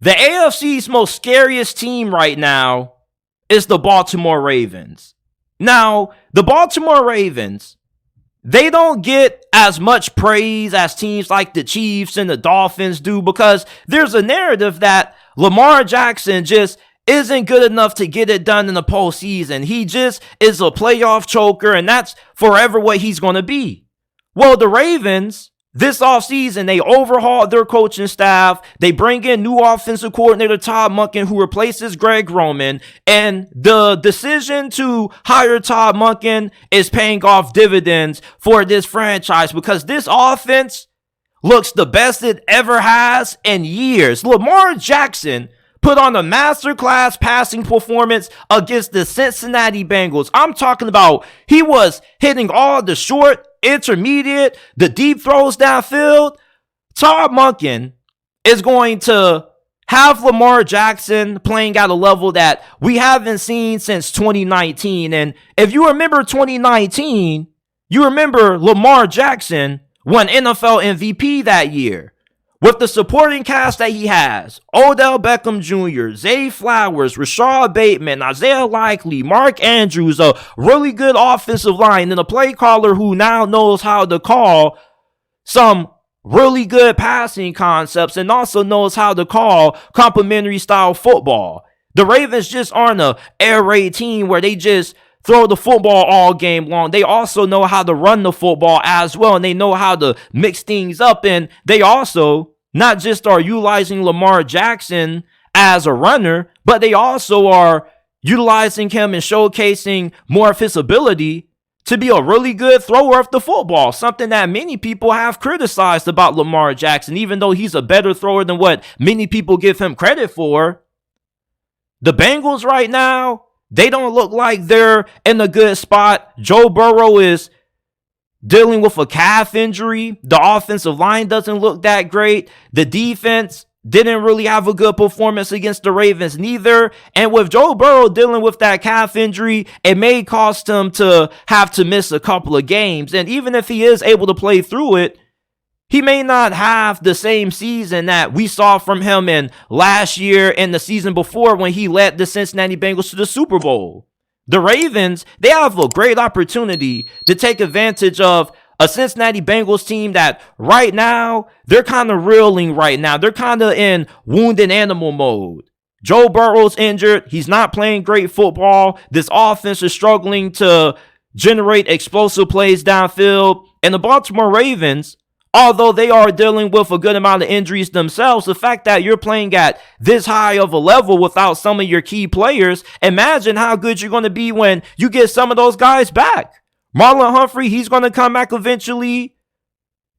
The AFC's most scariest team right now is the Baltimore Ravens. Now, the Baltimore Ravens, they don't get as much praise as teams like the Chiefs and the Dolphins do because there's a narrative that Lamar Jackson just isn't good enough to get it done in the postseason. He just is a playoff choker, and that's forever what he's going to be. Well, the Ravens, this offseason, they overhauled their coaching staff. They bring in new offensive coordinator Todd Monken, who replaces Greg Roman. And the decision to hire Todd Monken is paying off dividends for this franchise because this offense looks the best it ever has in years. Lamar Jackson put on a masterclass passing performance against the Cincinnati Bengals. I'm talking about he was hitting all the short, intermediate, the deep throws downfield. Todd Monken is going to have Lamar Jackson playing at a level that we haven't seen since 2019. And if you remember 2019, you remember Lamar Jackson won NFL MVP that year. With the supporting cast that he has, Odell Beckham Jr., Zay Flowers, Rashad Bateman, Isaiah Likely, Mark Andrews, a really good offensive line, and a play caller who now knows how to call some really good passing concepts and also knows how to call complementary style football. The Ravens just aren't an air raid team where they just throw the football all game long. They also know how to run the football as well, and they know how to mix things up. And they also not just are utilizing Lamar Jackson as a runner, but they also are utilizing him and showcasing more of his ability to be a really good thrower of the football, something that many people have criticized about Lamar Jackson, even though he's a better thrower than what many people give him credit for. The Bengals right now, they don't look like they're in a good spot. Joe Burrow is dealing with a calf injury. The offensive line doesn't look that great. The defense didn't really have a good performance against the Ravens neither. And with Joe Burrow dealing with that calf injury, it may cost him to have to miss a couple of games. And even if he is able to play through it, he may not have the same season that we saw from him in last year and the season before when he led the Cincinnati Bengals to the Super Bowl. The Ravens, they have a great opportunity to take advantage of a Cincinnati Bengals team that right now, they're kind of reeling right now. They're kind of in wounded animal mode. Joe Burrow's injured. He's not playing great football. This offense is struggling to generate explosive plays downfield. And the Baltimore Ravens, although they are dealing with a good amount of injuries themselves, the fact that you're playing at this high of a level without some of your key players, imagine how good you're going to be when you get some of those guys back. Marlon Humphrey, he's going to come back eventually.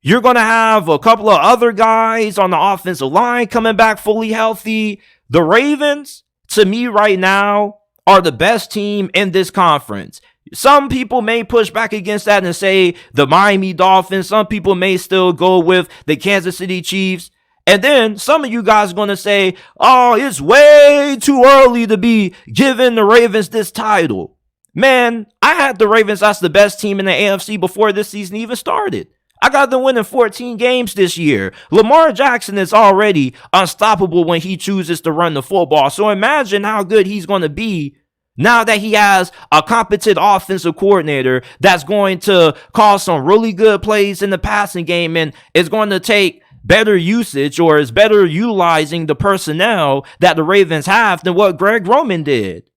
You're going to have a couple of other guys on the offensive line coming back fully healthy. The Ravens, to me right now, are the best team in this conference. Some people may push back against that and say the Miami Dolphins. Some people may still go with the Kansas City Chiefs. And then some of you guys are going to say, oh, it's way too early to be giving the Ravens this title. Man, I had the Ravens as the best team in the AFC before this season even started. I got them winning 14 games this year. Lamar Jackson is already unstoppable when he chooses to run the football. So imagine how good he's going to be now that he has a competent offensive coordinator that's going to call some really good plays in the passing game and is going to take better usage or is better utilizing the personnel that the Ravens have than what Greg Roman did.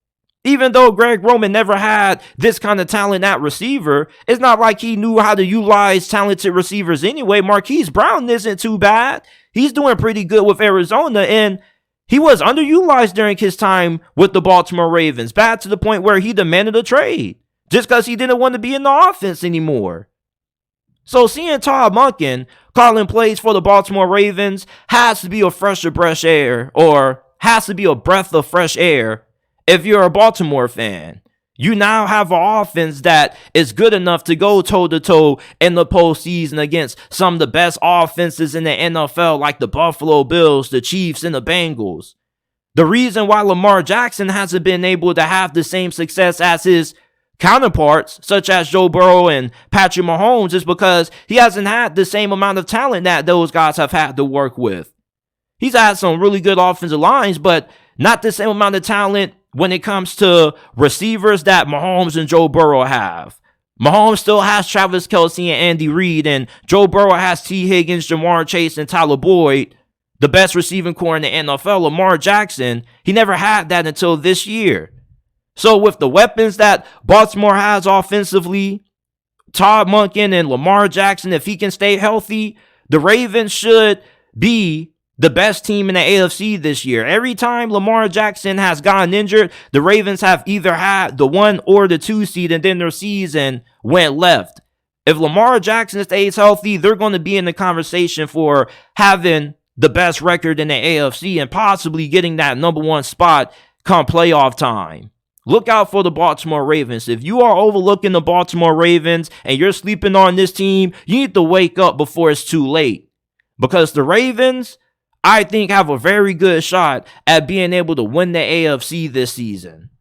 Even though Greg Roman never had this kind of talent at receiver, it's not like he knew how to utilize talented receivers anyway. Marquise Brown isn't too bad. He's doing pretty good with Arizona, and he was underutilized during his time with the Baltimore Ravens, bad to the point where he demanded a trade just because he didn't want to be in the offense anymore. So seeing Todd Monken calling plays for the Baltimore Ravens has to be a breath of fresh air if you're a Baltimore fan. You now have an offense that is good enough to go toe-to-toe in the postseason against some of the best offenses in the NFL, like the Buffalo Bills, the Chiefs, and the Bengals. The reason why Lamar Jackson hasn't been able to have the same success as his counterparts, such as Joe Burrow and Patrick Mahomes, is because he hasn't had the same amount of talent that those guys have had to work with. He's had some really good offensive lines, but not the same amount of talent when it comes to receivers that Mahomes and Joe Burrow have. Mahomes still has Travis Kelce and Andy Reid, and Joe Burrow has T. Higgins, Jamar Chase, and Tyler Boyd, the best receiving core in the NFL. Lamar Jackson, he never had that until this year. So with the weapons that Baltimore has offensively, Todd Monken and Lamar Jackson, if he can stay healthy, the Ravens should be the best team in the AFC this year. Every time Lamar Jackson has gotten injured, the Ravens have either had the 1 or the 2 seed, and then their season went left. If Lamar Jackson stays healthy, they're going to be in the conversation for having the best record in the AFC and possibly getting that number 1 spot come playoff time. Look out for the Baltimore Ravens. If you are overlooking the Baltimore Ravens and you're sleeping on this team, you need to wake up before it's too late. Because the Ravens, I think, have a very good shot at being able to win the AFC this season.